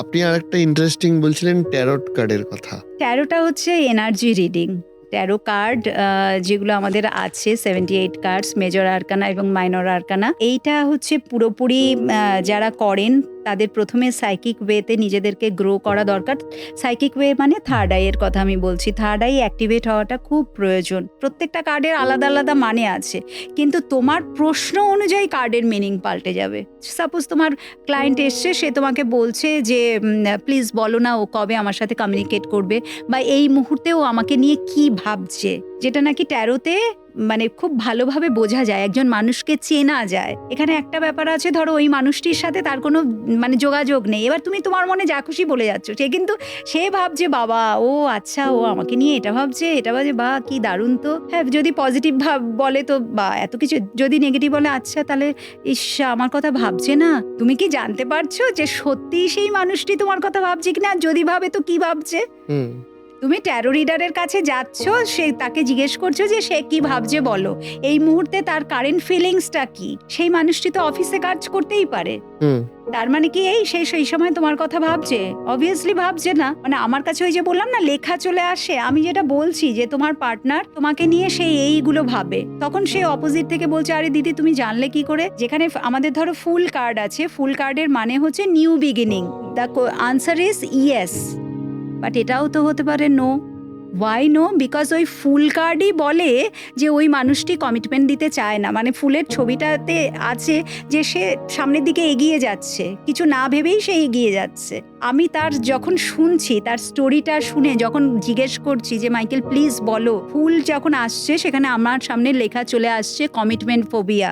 আপনি আরেকটা ইন্টারেস্টিং বলছিলেন ট্যারট কার্ডের কথা। ট্যারোটা হচ্ছে এনার্জি রিডিং। ট্যারো কার্ড যেগুলো আমাদের আছে 78 কার্ডস, মেজর আরকানা এবং মাইনর আরকানা, এইটা হচ্ছে পুরোপুরি যারা করেন তাদের প্রথমে সাইকিক ওয়েতে নিজেদেরকে গ্রো করা দরকার। সাইকিক ওয়ে মানে থার্ড আইয়ের কথা আমি বলছি। থার্ড আই অ্যাক্টিভেট হওয়াটা খুব প্রয়োজন। প্রত্যেকটা কার্ডের আলাদা আলাদা মানে আছে, কিন্তু তোমার প্রশ্ন অনুযায়ী কার্ডের মিনিং পাল্টে যাবে। সাপোজ তোমার ক্লায়েন্ট এসছে, সে তোমাকে বলছে যে প্লিজ বলো না ও কবে আমার সাথে কমিউনিকেট করবে, বা এই মুহূর্তেও আমাকে নিয়ে কি ভাবছে, যেটা নাকি ট্যারোতে মানে খুব ভালোভাবে বোঝা যায়, একজন মানুষকে চেনা যায়। এখানে একটা ব্যাপার আছে, ধরো ওই মানুষটির সাথে তার কোনো মানে যোগাযোগ নেই, এবার তুমি তোমার মনে যা খুশি বলে যাচ্ছ, সে কিন্তু সে ভাবছে বাবা ও আচ্ছা ও আমাকে নিয়ে এটা ভাবছে, এটা ভাবছে, বা কি দারুণ তো। হ্যাঁ, যদি পজিটিভ ভাব বলে তো বা এত কিছু, যদি নেগেটিভ বলে আচ্ছা তাহলে ইস আমার কথা ভাবছে না। তুমি কি জানতে পারছো যে সত্যি সেই মানুষটি তোমার কথা ভাবছে কিনা? যদি ভাবে তো কি ভাবছে? তুমি ট্যারো রিডারের কাছে যাচ্ছ, সে তাকে জিজ্ঞেস করছো যে সে কি ভাবছে বলো, এই মুহূর্তে তার কারেন্ট ফিলিংসটা কি। সেই মানুষটি তো অফিসে কাজ করতেই পারে, তার মানে কি এই সেই সময় তোমার কথা ভাবছে? অবভিয়াসলি ভাবছে না। মানে আমার কাছে ওই যে বললাম না, লেখা চলে আসে। আমি যেটা বলছি যে তোমার পার্টনার তোমাকে নিয়ে সেই এইগুলো ভাবে, তখন সে অপোজিট থেকে বলছে আরে দিদি তুমি জানলে কি করে? যেখানে আমাদের ধরো ফুল কার্ড আছে, ফুল কার্ডের মানে হচ্ছে new beginning. The answer is yes, but এটাও তো হতে পারে নো। Y no? বিকজ ওই ফুল কার্ডই বলে যে ওই মানুষটি কমিটমেন্ট দিতে চায় না। মানে ফুলের ছবিটাতে আছে যে সে সামনের দিকে এগিয়ে যাচ্ছে, কিছু না ভেবেই সে এগিয়ে যাচ্ছে। আমি তার যখন শুনছি, তার স্টোরিটা শুনে যখন জিজ্ঞেস করছি যে মাইকেল প্লিজ বলো, ফুল যখন আসছে সেখানে আমার সামনে লেখা চলে আসছে কমিটমেন্ট ফোবিয়া।